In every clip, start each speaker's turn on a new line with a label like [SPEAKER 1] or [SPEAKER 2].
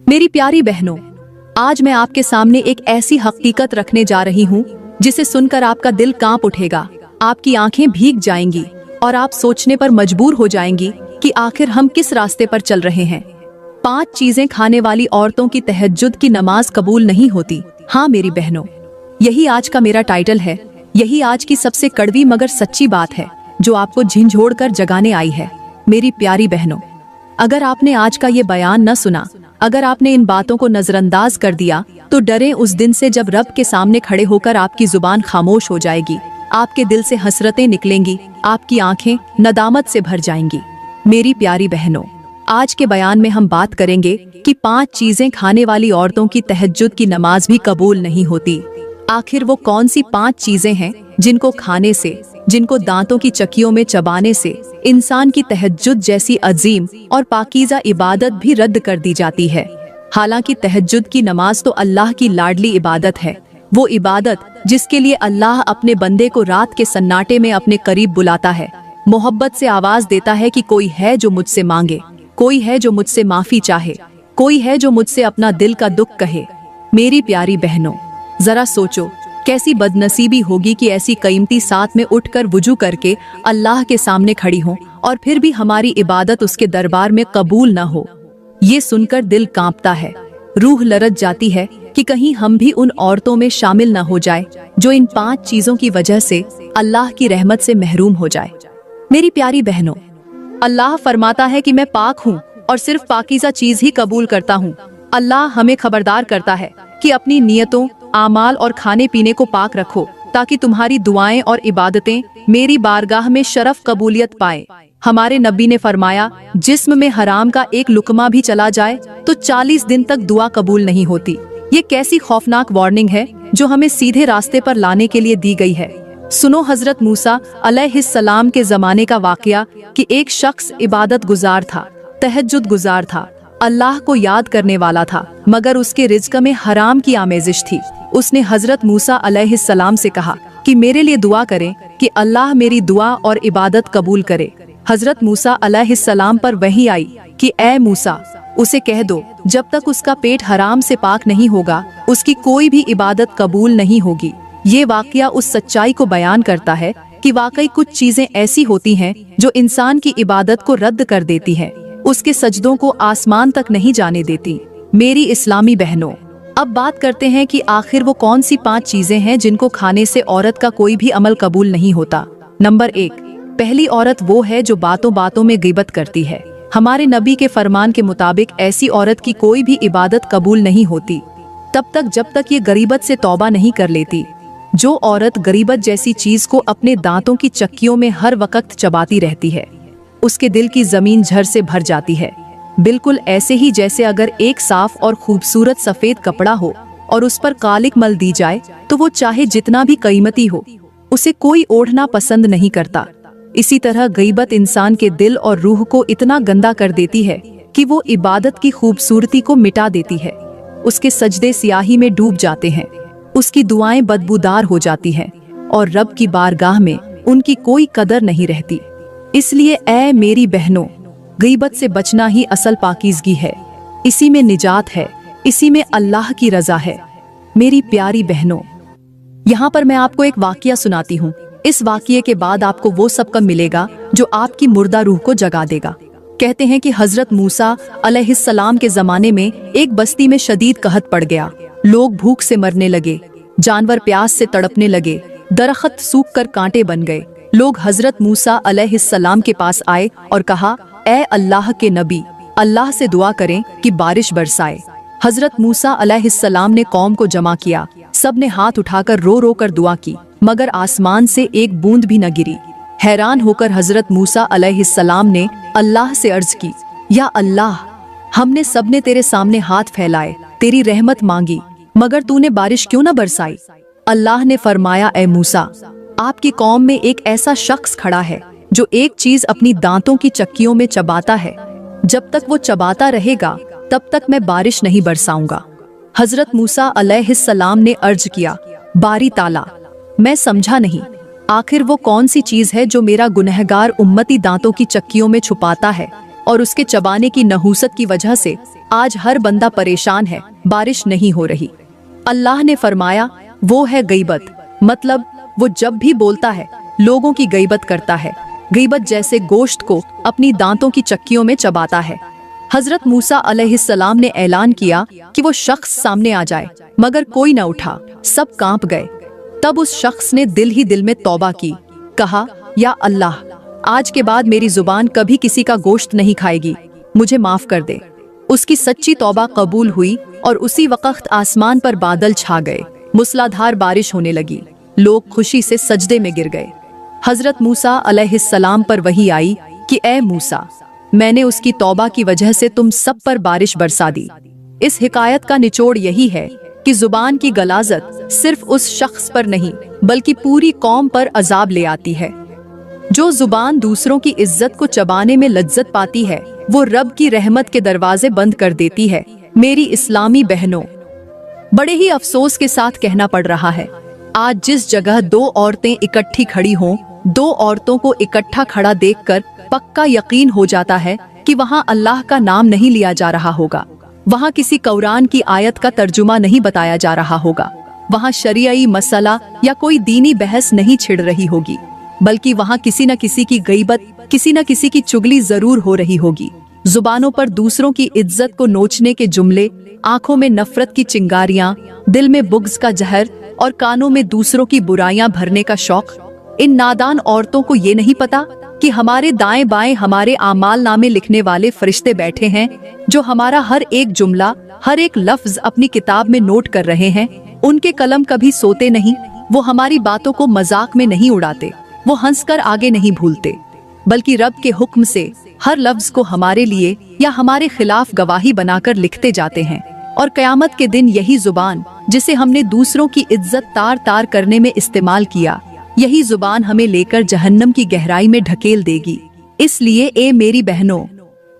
[SPEAKER 1] मेरी प्यारी बहनों, आज मैं आपके सामने एक ऐसी हकीकत रखने जा रही हूँ जिसे सुनकर आपका दिल कांप उठेगा, आपकी आंखें भीग जाएंगी और आप सोचने पर मजबूर हो जाएंगी कि आखिर हम किस रास्ते पर चल रहे हैं। 5 चीजें खाने वाली औरतों की तहज्जुद की नमाज कबूल नहीं होती। हाँ मेरी बहनों, यही आज का मेरा टाइटल है। यही आज की सबसे कड़वी मगर सच्ची बात है जो आपको झिंझोड़ कर जगाने आई है। मेरी प्यारी बहनों, अगर आपने आज का ये बयान न सुना, अगर आपने इन बातों को नजरअंदाज कर दिया, तो डरें उस दिन से जब रब के सामने खड़े होकर आपकी जुबान खामोश हो जाएगी, आपके दिल से हसरतें निकलेंगी, आपकी आंखें नदामत से भर जाएंगी। मेरी प्यारी बहनों, आज के बयान में हम बात करेंगे कि 5 चीजें खाने वाली औरतों की तहज्जुद की नमाज भी कबूल नहीं होती। आखिर वो कौन सी 5 चीजें हैं जिनको खाने से, जिनको दांतों की चक्कियों में चबाने से इंसान की तहज्जुद जैसी अजीम और पाकीज़ा इबादत भी रद्द कर दी जाती है। हालांकि तहज्जुद की नमाज तो अल्लाह की लाडली इबादत है, वो इबादत जिसके लिए अल्लाह अपने बंदे को रात के सन्नाटे में अपने करीब बुलाता है, मोहब्बत से आवाज देता है कि कोई है जो मुझसे मांगे, कोई है जो मुझसे माफी चाहे, कोई है जो मुझसे अपना दिल का दुख कहे। मेरी प्यारी बहनों, जरा सोचो, कैसी बदनसीबी होगी कि ऐसी कीमती साथ में उठकर वुजू करके अल्लाह के सामने खड़ी हो और फिर भी हमारी इबादत उसके दरबार में कबूल न हो। ये सुनकर दिल कांपता है, रूह लरज जाती है कि कहीं हम भी उन औरतों में शामिल न हो जाए जो इन 5 चीजों की वजह से अल्लाह की रहमत से महरूम हो जाए। मेरी प्यारी बहनों, अल्लाह फरमाता है कि मैं पाक हूँ और सिर्फ पाकीज़ा चीज ही कबूल करता हूँ। अल्लाह हमें खबरदार करता है कि अपनी नियतों, आमाल और खाने पीने को पाक रखो ताकि तुम्हारी दुआएं और इबादतें मेरी बारगाह में शरफ कबूलियत पाए। हमारे नबी ने फरमाया, जिस्म में हराम का एक लुकमा भी चला जाए तो 40 दिन तक दुआ कबूल नहीं होती। ये कैसी खौफनाक वार्निंग है जो हमें सीधे रास्ते पर लाने के लिए दी गई है। सुनो हजरत मूसा अलैहिस्सलाम के जमाने का वाकया कि एक शख्स इबादत गुजार था, तहज्जुद गुजार था, अल्लाह को याद करने वाला था, मगर उसके रिज़्क में हराम की आमेजिश थी। उसने हजरत मूसा अलैहिस्सलाम से कहा कि मेरे लिए दुआ करें कि अल्लाह मेरी दुआ और इबादत कबूल करे। हजरत मूसा अलैहिस्सलाम पर वही आई कि ए मूसा, उसे कह दो जब तक उसका पेट हराम से पाक नहीं होगा उसकी कोई भी इबादत कबूल नहीं होगी। ये वाकया उस सच्चाई को बयान करता है कि वाकई कुछ चीजें ऐसी होती हैं जो इंसान की इबादत को रद्द कर देती है, उसके सजदों को आसमान तक नहीं जाने देती। मेरी इस्लामी बहनों, अब बात करते हैं कि आखिर वो कौन सी 5 चीजें हैं जिनको खाने से औरत का कोई भी अमल कबूल नहीं होता। नंबर 1, पहली औरत वो है जो बातों बातों में गिबत करती है। हमारे नबी के फरमान के मुताबिक ऐसी औरत की कोई भी इबादत कबूल नहीं होती तब तक जब तक ये गरीबत से तौबा नहीं कर लेती। जो औरत गरीबत जैसी चीज को अपने दांतों की चक्कियों में हर वक्त चबाती रहती है, उसके दिल की जमीन झर से भर जाती है, बिल्कुल ऐसे ही जैसे अगर एक साफ और खूबसूरत सफेद कपड़ा हो और उस पर कालिक मल दी जाए तो वो चाहे जितना भी कीमती हो उसे कोई ओढ़ना पसंद नहीं करता। इसी तरह गीबत इंसान के दिल और रूह को इतना गंदा कर देती है कि वो इबादत की खूबसूरती को मिटा देती है। उसके सजदे सियाही में डूब जाते हैं, उसकी दुआएं बदबूदार हो जाती हैं और रब की बारगाह में उनकी कोई कदर नहीं रहती। इसलिए ऐ मेरी बहनों, गीबत से बचना ही असल पाकीज़गी है, इसी में निजात है, इसी में अल्लाह की रजा है। मेरी प्यारी बहनों, यहाँ पर मैं आपको एक वाकया सुनाती हूँ। इस वाकये के बाद आपको वो सब कब मिलेगा जो आपकी मुर्दा रूह को जगा देगा। कहते हैं कि हजरत मूसा अलैहिस्सलाम के जमाने में एक बस्ती में शदीद कहत पड़ गया। लोग भूख से मरने लगे, जानवर प्यास से तड़पने लगे, दरख्त सूख कर कांटे बन गए। लोग हजरत मूसा अलैहिस्सलाम के पास आए और कहा, ए अल्लाह के नबी, अल्लाह से दुआ करें कि बारिश बरसाए। हजरत मूसा अलैहिस्सलाम ने कौम को जमा किया, सब ने हाथ उठाकर रो रो कर दुआ की, मगर आसमान से एक बूंद भी न गिरी। हैरान होकर हजरत मूसा अलैहिस्सलाम ने अल्लाह से अर्ज की, या अल्लाह, हमने सबने तेरे सामने हाथ फैलाए, तेरी रहमत मांगी, मगर तूने बारिश क्यों न बरसाई। अल्लाह ने फरमाया, ए मूसा, आपकी कौम में एक ऐसा शख्स खड़ा है जो एक चीज अपनी दांतों की चक्कियों में चबाता है, जब तक वो चबाता रहेगा तब तक मैं बारिश नहीं बरसाऊंगा। हजरत मूसा अलैहिस्सलाम ने अर्ज किया, बारी ताला, मैं समझा नहीं, आखिर वो कौन सी चीज है जो मेरा गुनहगार उम्मती दांतों की चक्कियों में छुपाता है और उसके चबाने की नहूसत की वजह से आज हर बंदा परेशान है, बारिश नहीं हो रही। अल्लाह ने फरमाया, वो है गईबत, मतलब वो जब भी बोलता है लोगों की गईबत करता है, गईबत जैसे गोश्त को अपनी दांतों की चक्कियों में चबाता है। हजरत मूसा अलैहिस्सलाम ने ऐलान किया कि वो शख्स सामने आ जाए, मगर कोई न उठा, सब कांप गए। तब उस शख्स ने दिल ही दिल में तौबा की, कहा, या अल्लाह, आज के बाद मेरी जुबान कभी किसी का गोश्त नहीं खाएगी, मुझे माफ कर दे। उसकी सच्ची तौबा कबूल हुई और उसी वक्त आसमान पर बादल छा गए, मूसलाधार बारिश होने लगी, लोग खुशी से सजदे में गिर गए। हजरत मूसा अलैहिस्सलाम पर वही आई कि ए मूसा, मैंने उसकी तौबा की वजह से तुम सब पर बारिश बरसा दी। इस हिकायत का निचोड़ यही है कि जुबान की गलाजत सिर्फ उस शख्स पर नहीं बल्कि पूरी कौम पर अजाब ले आती है। जो जुबान दूसरों की इज्जत को चबाने में लज्जत पाती है, वो रब की रहमत के दरवाजे बंद कर देती है। मेरी इस्लामी बहनों, बड़े ही अफसोस के साथ कहना पड़ रहा है, आज जिस जगह दो औरतें इकट्ठी खड़ी हों, दो औरतों को इकट्ठा खड़ा देखकर पक्का यकीन हो जाता है कि वहाँ अल्लाह का नाम नहीं लिया जा रहा होगा, वहाँ किसी कुरान की आयत का तर्जुमा नहीं बताया जा रहा होगा, वहाँ शरियई मसला या कोई दीनी बहस नहीं छिड़ रही होगी, बल्कि वहाँ किसी न किसी की गईबत, किसी न किसी की चुगली जरूर हो रही होगी। जुबानों पर दूसरों की इज्जत को नोचने के जुमले, आंखों में नफरत की चिंगारियां, दिल में बुग़्ज़ का जहर और कानों में दूसरों की बुराइयां भरने का शौक। इन नादान औरतों को ये नहीं पता कि हमारे दाएं बाएं हमारे आमाल नामे लिखने वाले फरिश्ते बैठे हैं, जो हमारा हर एक जुमला, हर एक लफ्ज अपनी किताब में नोट कर रहे हैं। उनके कलम कभी सोते नहीं, वो हमारी बातों को मजाक में नहीं उड़ाते, वो हंसकर आगे नहीं भूलते, बल्कि रब के हुक्म से हर लफ्ज को हमारे लिए या हमारे खिलाफ गवाही बनाकर लिखते जाते हैं। और कयामत के दिन यही जुबान जिसे हमने दूसरों की इज्जत तार तार करने में इस्तेमाल किया, यही जुबान हमें लेकर जहन्नम की गहराई में ढकेल देगी। इसलिए ए मेरी बहनों,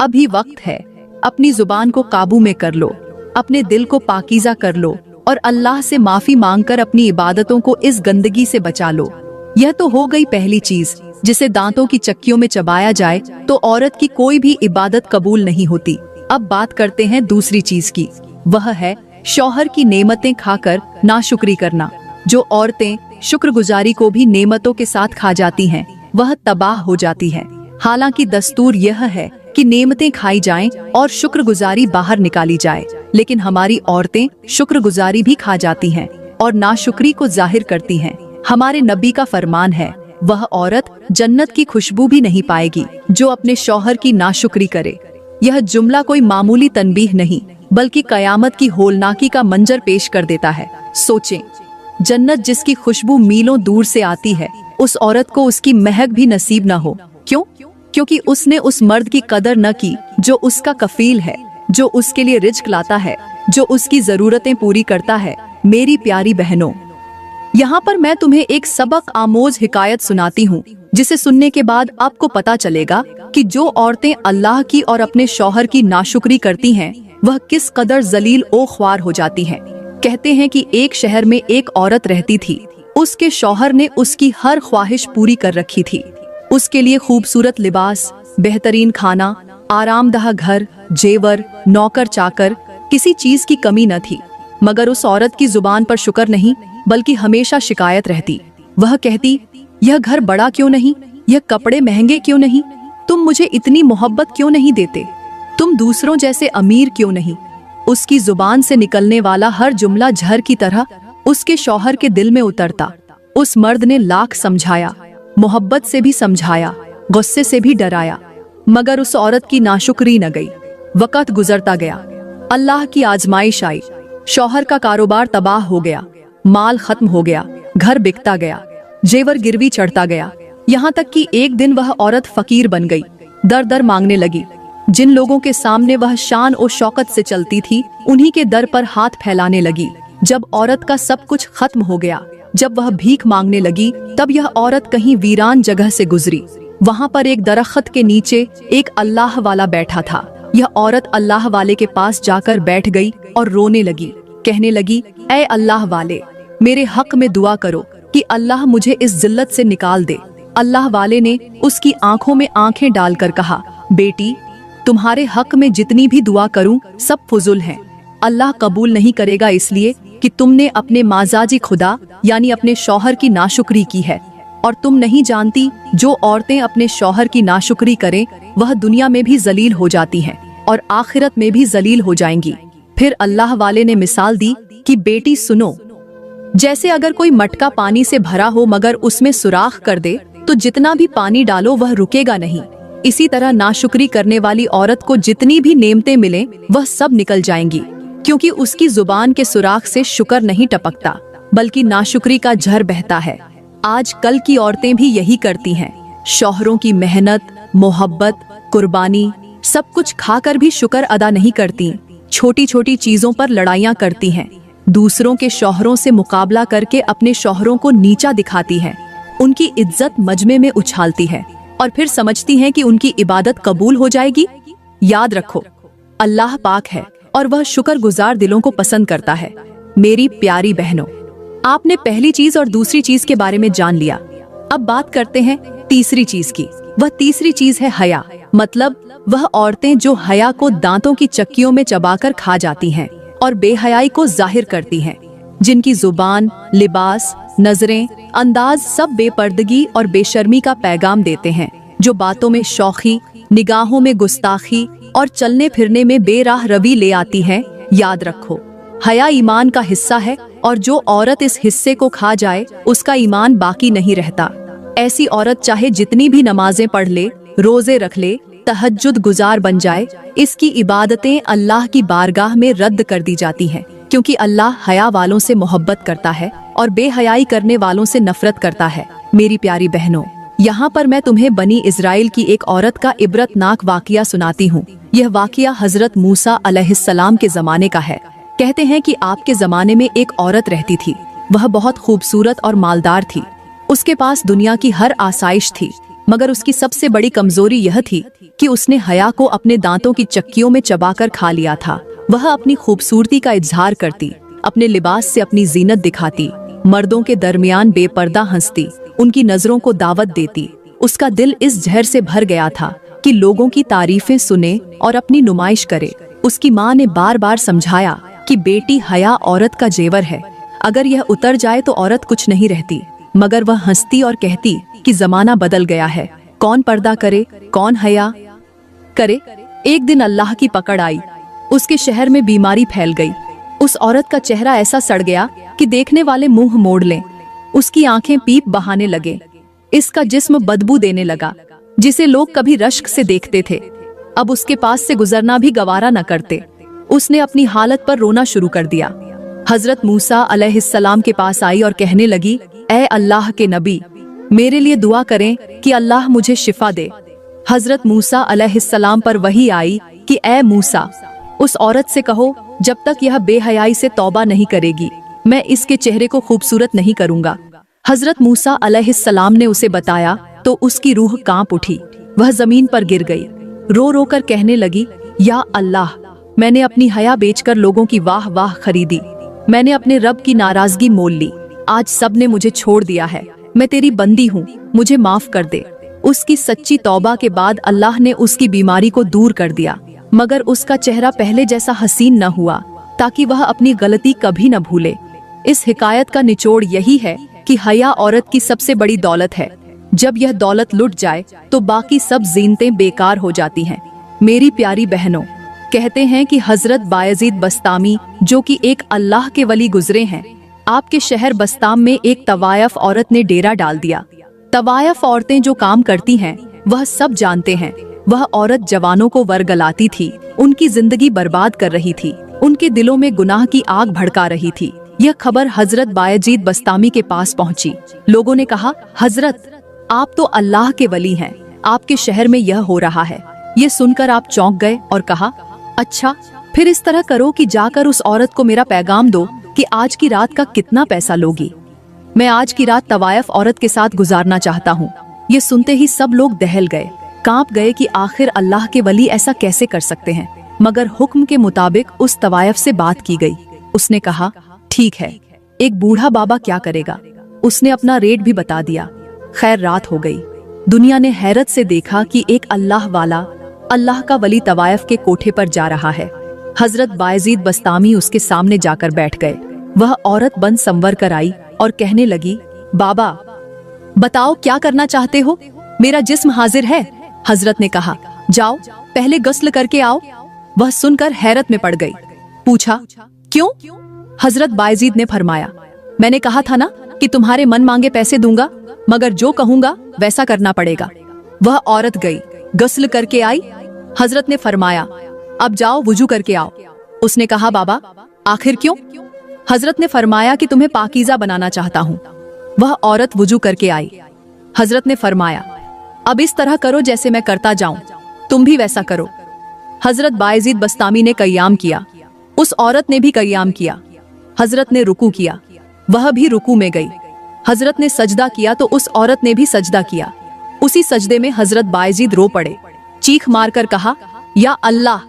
[SPEAKER 1] अभी वक्त है, अपनी जुबान को काबू में कर लो, अपने दिल को पाकीज़ा कर लो और अल्लाह से माफी मांगकर अपनी इबादतों को इस गंदगी से बचा लो। यह तो हो गई पहली चीज, जिसे दांतों की चक्कियों में चबाया जाए तो औरत की कोई भी इबादत कबूल नहीं होती। अब बात करते हैं दूसरी चीज की, वह है शौहर की नेमतें खाकर नाशुक्री करना। जो औरतें शुक्रगुजारी को भी नेमतों के साथ खा जाती हैं, वह तबाह हो जाती है। हालांकि दस्तूर यह है कि नेमतें खाई जाएं और शुक्रगुजारी बाहर निकाली जाए, लेकिन हमारी औरतें शुक्रगुजारी भी खा जाती हैं और नाशुक्री को जाहिर करती हैं। हमारे नबी का फरमान है, वह औरत जन्नत की खुशबू भी नहीं पाएगी जो अपने शौहर की नाशुक्री करे। यह जुमला कोई मामूली तनबीह नहीं, बल्कि कयामत की होलनाकी का मंजर पेश कर देता है। सोचें, जन्नत जिसकी खुशबू मीलों दूर से आती है, उस औरत को उसकी महक भी नसीब न हो। क्यों? क्योंकि उसने उस मर्द की कदर न की जो उसका कफील है, जो उसके लिए रिज्क लाता है, जो उसकी जरूरतें पूरी करता है। मेरी प्यारी बहनों, यहाँ पर मैं तुम्हें एक सबक आमोज हिकायत सुनाती हूँ, जिसे सुनने के बाद आपको पता चलेगा कि जो औरतें अल्लाह की और अपने शौहर की नाशुक्री करती हैं, वह किस कदर जलील ओ ख्वार हो जाती हैं। कहते हैं कि एक शहर में एक औरत रहती थी। उसके शौहर ने उसकी हर ख्वाहिश पूरी कर रखी थी। उसके लिए खूबसूरत लिबास, बेहतरीन खाना, आरामदाह घर, जेवर, नौकर चाकर, किसी चीज की कमी न थी। मगर उस औरत की जुबान पर शुक्र नहीं, बल्कि हमेशा शिकायत रहती। वह कहती, यह घर बड़ा क्यों नहीं, यह कपड़े महंगे क्यों नहीं, तुम मुझे इतनी मोहब्बत क्यों नहीं देते, तुम दूसरों जैसे अमीर क्यों नहीं। उसकी जुबान से निकलने वाला हर जुमला झर की तरह उसके शौहर के दिल में उतरता। उस मर्द ने लाख समझाया, मोहब्बत से भी समझाया, गुस्से से भी डराया, मगर उस औरत की नाशुक्री न गई। वक्त गुजरता गया, अल्लाह की आजमाइश आई, शौहर का कारोबार तबाह हो गया, माल खत्म हो गया, घर बिकता गया, जेवर गिरवी चढ़ता गया, यहाँ तक कि एक दिन वह औरत फकीर बन गई, दर दर मांगने लगी। जिन लोगों के सामने वह शान और शौकत से चलती थी, उन्हीं के दर पर हाथ फैलाने लगी। जब औरत का सब कुछ खत्म हो गया, जब वह भीख मांगने लगी, तब यह औरत कहीं वीरान जगह से गुजरी। वहाँ पर एक दरख्त के नीचे एक अल्लाह वाला बैठा था। यह औरत अल्लाह वाले के पास जाकर बैठ गई और रोने लगी। कहने लगी, ऐ अल्लाह वाले, मेरे हक में दुआ करो कि अल्लाह मुझे इस जिल्लत से निकाल दे। अल्लाह वाले ने उसकी आंखों में आंखें डालकर कहा, बेटी, तुम्हारे हक में जितनी भी दुआ करूं सब फुजुल हैं। अल्लाह कबूल नहीं करेगा इसलिए कि तुमने अपने माजाजी खुदा यानी अपने शौहर की नाशुक्री की है। और तुम नहीं जानती जो औरतें अपने शौहर की नाशुक्री करें वह दुनिया में भी जलील हो जाती हैं और आखिरत में भी जलील हो जाएंगी। फिर अल्लाह वाले ने मिसाल दी कि बेटी सुनो, जैसे अगर कोई मटका पानी से भरा हो मगर उसमें सुराख कर दे तो जितना भी पानी डालो वह रुकेगा नहीं। इसी तरह नाशुक्री करने वाली औरत को जितनी भी नेमतें मिलें वह सब निकल जाएंगी, क्योंकि उसकी जुबान के सुराख से शुक्र नहीं टपकता बल्कि नाशुक्री का झर बहता है। आज कल की औरतें भी यही करती हैं। शौहरों की मेहनत, मोहब्बत, कुर्बानी सब कुछ खाकर भी शुक्र अदा नहीं करती। छोटी छोटी चीजों पर लड़ाइयाँ करती हैं। दूसरों के शौहरों से मुकाबला करके अपने शौहरों को नीचा दिखाती हैं। उनकी इज्जत मजमे में उछालती है और फिर समझती हैं कि उनकी इबादत कबूल हो जाएगी। याद रखो, अल्लाह पाक है और वह शुक्रगुजार दिलों को पसंद करता है। मेरी प्यारी बहनों, आपने पहली चीज और दूसरी चीज के बारे में जान लिया। अब बात करते हैं तीसरी चीज की। वह तीसरी चीज है हया, मतलब वह औरतें जो हया को दांतों की चक्कियों में चबाकर खा जाती हैं और बेहयाई को जाहिर करती हैं, जिनकी जुबान, लिबास, नजरें, अंदाज सब बेपर्दगी और बेशर्मी का पैगाम देते हैं, जो बातों में शौखी, निगाहों में गुस्ताखी और चलने फिरने में बेराह रवी ले आती है। याद रखो, हया ईमान का हिस्सा है और जो औरत इस हिस्से को खा जाए उसका ईमान बाकी नहीं रहता। ऐसी औरत चाहे जितनी भी नमाजें पढ़ ले, रोजे रख ले, तहज्जुद गुजार बन जाए, इसकी इबादतें अल्लाह की बारगाह में रद्द कर दी जाती हैं, क्योंकि अल्लाह हया वालों से मोहब्बत करता है और बेहयाई करने वालों से नफरत करता है। मेरी प्यारी बहनों, यहाँ पर मैं तुम्हें बनी इजराइल की एक औरत का इबरतनाक वाकया सुनाती हूँ। यह वाकया हजरत मूसा अलैहिस्सलाम के जमाने का है। कहते हैं कि आपके जमाने में एक औरत रहती थी। वह बहुत खूबसूरत और मालदार थी। उसके पास दुनिया की हर आसाइश थी, मगर उसकी सबसे बड़ी कमजोरी यह थी कि उसने हया को अपने दांतों की चक्कियों में चबाकर खा लिया था। वह अपनी खूबसूरती का इजहार करती, अपने लिबास से अपनी जीनत दिखाती, मर्दों के दरमियान बेपर्दा हंसती, उनकी नजरों को दावत देती। उसका दिल इस जहर से भर गया था कि लोगों की तारीफें सुने और अपनी नुमाइश करे। उसकी माँ ने बार बार समझाया कि बेटी, हया औरत का जेवर है, अगर यह उतर जाए तो औरत कुछ नहीं रहती। मगर वह हंसती और कहती कि जमाना बदल गया है, कौन पर्दा करे, कौन हया करे। एक दिन अल्लाह की पकड़ आई। उसके शहर में बीमारी फैल गई। उस औरत का चेहरा ऐसा सड़ गया कि देखने वाले मुंह मोड़ लें। उसकी आंखें पीप बहाने लगे। इसका जिस्म बदबू देने लगा, जिसे लोग कभी रश्क से देखते थे अब उसके पास से गुजरना भी गवारा न करते। उसने अपनी हालत पर रोना शुरू कर दिया। हजरत मूसा अलैहिस्सलाम के पास आई और कहने लगी, ऐ अल्लाह के नबी, मेरे लिए दुआ करें कि अल्लाह मुझे शिफा दे। हजरत मूसा अलैहिस्सलाम पर वही आई कि ऐ मूसा, उस औरत से कहो जब तक यह बेहयाई से तौबा नहीं करेगी मैं इसके चेहरे को खूबसूरत नहीं करूंगा। हजरत मूसा अलैहिस्सलाम ने उसे बताया तो उसकी रूह कांप उठी। वह जमीन पर गिर गई। रो रो कर कहने लगी, या अल्लाह, मैंने अपनी हया बेचकर लोगों की वाह वाह खरीदी। मैंने अपने रब की नाराजगी मोल ली। आज सब ने मुझे छोड़ दिया है। मैं तेरी बंदी हूँ, मुझे माफ कर दे। उसकी सच्ची तौबा के बाद अल्लाह ने उसकी बीमारी को दूर कर दिया, मगर उसका चेहरा पहले जैसा हसीन न हुआ, ताकि वह अपनी गलती कभी न भूले। इस हिकायत का निचोड़ यही है कि हया औरत की सबसे बड़ी दौलत है। जब यह दौलत लुट जाए तो बाकी सब जीनतें बेकार हो जाती हैं। मेरी प्यारी बहनों, कहते हैं कि हजरत बायजीद बस्तामी, जो कि एक अल्लाह के वली गुजरे हैं, आपके शहर बस्ताम में एक तवायफ औरत ने डेरा डाल दिया। तवायफ औरतें जो काम करती हैं वह सब जानते हैं। वह औरत जवानों को वरगलाती थी, उनकी जिंदगी बर्बाद कर रही थी, उनके दिलों में गुनाह की आग भड़का रही थी। यह खबर हजरत बायजीद बस्तामी के पास पहुंची। लोगों ने कहा, हजरत, आप तो अल्लाह के वली हैं, आपके शहर में यह हो रहा है। ये सुनकर आप चौंक गए और कहा, अच्छा, फिर इस तरह करो कि जाकर उस औरत को मेरा पैगाम दो कि आज की रात का कितना पैसा लोगी। मैं आज की रात तवायफ औरत के साथ गुजारना चाहता हूँ। ये सुनते ही सब लोग दहल गए, कांप गए कि आखिर अल्लाह के वली ऐसा कैसे कर सकते हैं। मगर हुक्म के मुताबिक उस तवायफ से बात की गई। उसने कहा, ठीक है, एक बूढ़ा बाबा क्या करेगा। उसने अपना रेट भी बता दिया। खैर, रात हो गई। दुनिया ने हैरत से देखा कि एक अल्लाह वाला अल्लाह का वली तवायफ के कोठे पर जा रहा है। हजरत बायजीद बस्तामी उसके सामने जाकर बैठ गए। वह औरत बन संवर कर आई और कहने लगी, बाबा बताओ क्या करना चाहते हो, मेरा जिस्म हाजिर है। हजरत ने कहा, जाओ पहले गस्ल करके आओ। वह सुनकर हैरत में पड़ गई। पूछा, क्यों? हजरत बायजीद ने फरमाया, मैंने कहा था ना कि तुम्हारे मन मांगे पैसे दूंगा, मगर जो कहूंगा वैसा करना पड़ेगा। वह औरत गई, गस्ल करके आई। हजरत ने फरमाया, अब जाओ वुजू करके आओ। उसने कहा, बाबा आखिर क्यों? हजरत ने फरमाया कि तुम्हें पाकीज़ा बनाना चाहता हूँ। वह औरत वुजू करके आई। हजरत ने फरमाया, अब इस तरह करो जैसे मैं करता जाऊं, तुम भी वैसा करो। हजरत बायजीद बस्तामी ने कयाम किया, उस औरत ने भी कयाम किया। हजरत ने रुकू किया, वह भी रुकू में गई। हजरत ने सजदा किया तो उस औरत ने भी सजदा किया। उसी सजदे में हजरत बायजीद रो पड़े। चीख मारकर कहा, या अल्लाह,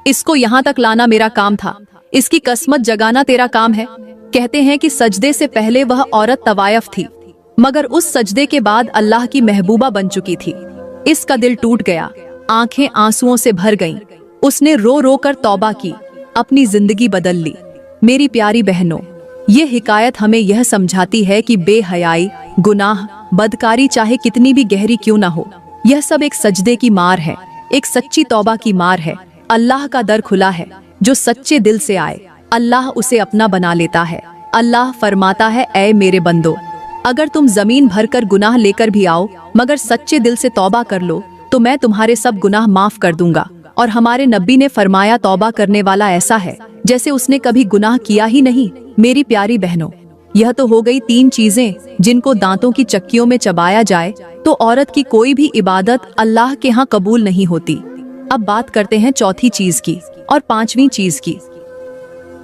[SPEAKER 1] इसको यहाँ तक लाना मेरा काम था, इसकी कसमत जगाना तेरा काम है। कहते हैं कि सजदे से पहले वह औरत तवायफ थी, मगर उस सजदे के बाद अल्लाह की महबूबा बन चुकी थी। इसका दिल टूट गया, आंखें आंसुओं से भर गईं। उसने रो रो कर तौबा की, अपनी जिंदगी बदल ली। मेरी प्यारी बहनों, ये हिकायत हमें यह समझाती है कि बेहयाई, गुनाह, बदकारी चाहे कितनी भी गहरी क्यों ना हो, यह सब एक सजदे की मार है, एक सच्ची तौबा की मार है। अल्लाह का दर खुला है, जो सच्चे दिल से आए अल्लाह उसे अपना बना लेता है। अल्लाह फरमाता है, ऐ मेरे बंदो, अगर तुम जमीन भरकर गुनाह लेकर भी आओ मगर सच्चे दिल से तौबा कर लो तो मैं तुम्हारे सब गुनाह माफ कर दूंगा। और हमारे नबी ने फरमाया, तौबा करने वाला ऐसा है जैसे उसने कभी गुनाह किया ही नहीं। मेरी प्यारी बहनों, यह तो हो गई 3 चीजें जिनको दांतों की चक्कियों में चबाया जाए तो औरत की कोई भी इबादत अल्लाह के यहाँ कबूल नहीं होती। अब बात करते हैं चौथी चीज की और 5वीं चीज की।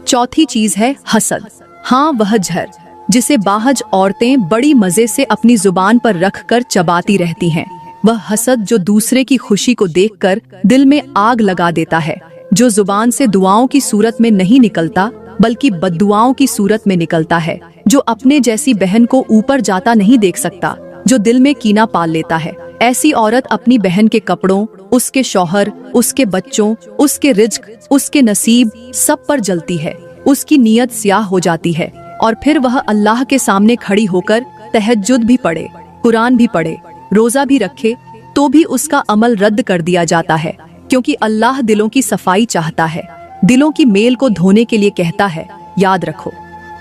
[SPEAKER 1] चौथी चीज है हसद। हाँ, वह झर जिसे बाहज औरतें बड़ी मजे से अपनी जुबान पर रखकर चबाती रहती हैं। वह हसद जो दूसरे की खुशी को देखकर दिल में आग लगा देता है, जो जुबान से दुआओं की सूरत में नहीं निकलता बल्कि बद्दुआओं की सूरत में निकलता है, जो अपने जैसी बहन को ऊपर जाता नहीं देख सकता, जो दिल में कीना पाल लेता है। ऐसी औरत अपनी बहन के कपड़ों, उसके शौहर, उसके बच्चों, उसके रिज्क, उसके नसीब सब पर जलती है। उसकी नीयत स्याह हो जाती है और फिर वह अल्लाह के सामने खड़ी होकर तहज्जुद भी पढ़े, कुरान भी पढ़े, रोजा भी रखे तो भी उसका अमल रद्द कर दिया जाता है, क्योंकि अल्लाह दिलों की सफाई चाहता है, दिलों की मेल को धोने के लिए कहता है। याद रखो,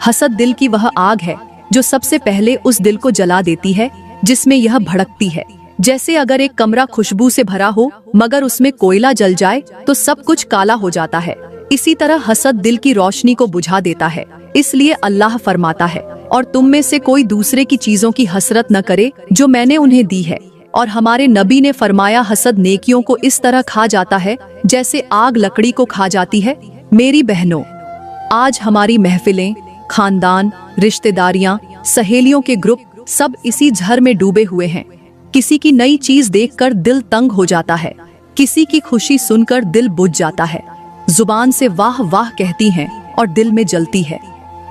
[SPEAKER 1] हसद दिल की वह आग है जो सबसे पहले उस दिल को जला देती है जिसमें यह भड़कती है। जैसे अगर एक कमरा खुशबू से भरा हो मगर उसमें कोयला जल जाए तो सब कुछ काला हो जाता है। इसी तरह हसद दिल की रोशनी को बुझा देता है। इसलिए अल्लाह फरमाता है, और तुम में से कोई दूसरे की चीजों की हसरत न करे जो मैंने उन्हें दी है। और हमारे नबी ने फरमाया, हसद नेकियों को इस तरह खा जाता है जैसे आग लकड़ी को खा जाती है। मेरी बहनों, आज हमारी महफिलें, खानदान, रिश्तेदारियां, सहेलियों के ग्रुप सब इसी झर में डूबे हुए हैं। किसी की नई चीज देखकर दिल तंग हो जाता है, किसी की खुशी सुनकर दिल बुझ जाता है, जुबान से वाह वाह कहती हैं और दिल में जलती है।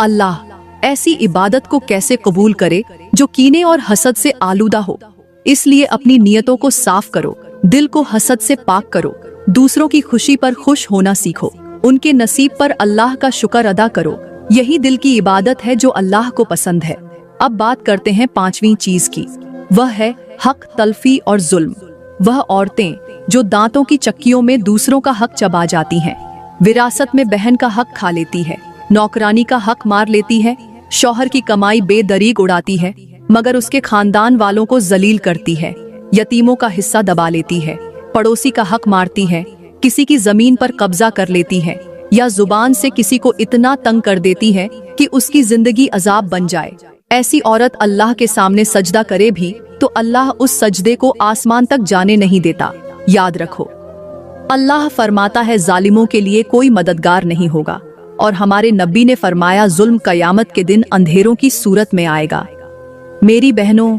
[SPEAKER 1] अल्लाह ऐसी इबादत को कैसे कबूल करे जो कीने और हसद से आलूदा हो। इसलिए अपनी नियतों को साफ करो, दिल को हसद से पाक करो, दूसरों की खुशी पर खुश होना सीखो, उनके नसीब पर अल्लाह का शुक्र अदा करो। यही दिल की इबादत है जो अल्लाह को पसंद है। अब बात करते हैं 5वीं चीज की, वह है हक तलफी और जुल्म। वह औरतें जो दांतों की चक्कियों में दूसरों का हक चबा जाती हैं, विरासत में बहन का हक खा लेती है, नौकरानी का हक मार लेती है, शौहर की कमाई बेदरीग उड़ाती है मगर उसके खानदान वालों को जलील करती है, यतीमों का हिस्सा दबा लेती है, पड़ोसी का हक मारती है, किसी की जमीन पर कब्जा कर लेती है, या जुबान से किसी को इतना तंग कर देती है कि उसकी जिंदगी अजाब बन जाए। ऐसी औरत अल्लाह के सामने सजदा करे भी तो अल्लाह उस सजदे को आसमान तक जाने नहीं देता। याद रखो, अल्लाह फरमाता है, जालिमों के लिए कोई मददगार नहीं होगा। और हमारे नबी ने फरमाया, जुल्म कयामत के दिन अंधेरों की सूरत में आएगा। मेरी बहनों,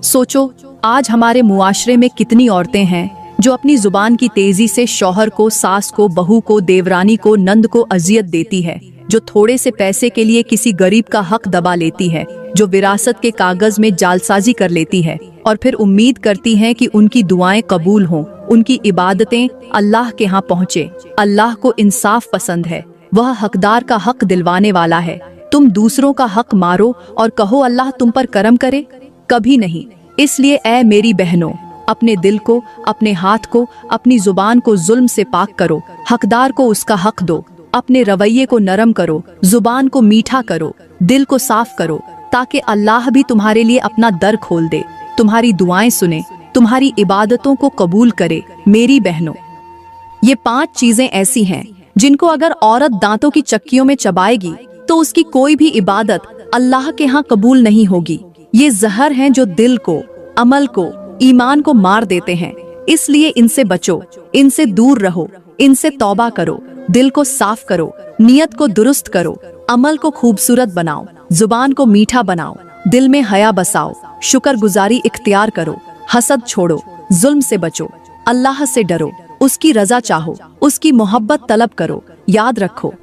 [SPEAKER 1] सोचो आज हमारे मुआशरे में कितनी औरतें हैं जो अपनी जुबान की तेजी से शौहर को, सास को, बहू को, देवरानी को, नंद को अजियत देती है, जो थोड़े से पैसे के लिए किसी गरीब का हक दबा लेती है, जो विरासत के कागज में जालसाजी कर लेती है और फिर उम्मीद करती हैं कि उनकी दुआएं कबूल हों। उनकी इबादतें अल्लाह के यहाँ पहुँचे। अल्लाह को इंसाफ पसंद है, वह हकदार का हक दिलवाने वाला है। तुम दूसरों का हक मारो और कहो अल्लाह तुम पर करम करे, कभी नहीं। इसलिए ऐ मेरी बहनों, अपने दिल को, अपने हाथ को, अपनी जुबान को जुल्म से पाक करो। हकदार को उसका हक दो। अपने रवैये को नरम करो, जुबान को मीठा करो, दिल को साफ करो, ताकि अल्लाह भी तुम्हारे लिए अपना दर खोल दे, तुम्हारी दुआएं सुने, तुम्हारी इबादतों को कबूल करे। मेरी बहनों, ये 5 चीजें ऐसी हैं जिनको अगर औरत दांतों की चक्कियों में चबाएगी तो उसकी कोई भी इबादत अल्लाह के यहाँ कबूल नहीं होगी। ये जहर हैं जो दिल को, अमल को, ईमान को मार देते हैं। इसलिए इनसे बचो, इनसे दूर रहो, इनसे तौबा करो, दिल को साफ करो, नियत को दुरुस्त करो, अमल को खूबसूरत बनाओ, जुबान को मीठा बनाओ, दिल में हया बसाओ, शुक्रगुजारी इख्तियार करो, हसद छोड़ो, जुल्म से बचो, अल्लाह से डरो, उसकी रजा चाहो, उसकी मोहब्बत तलब करो। याद रखो,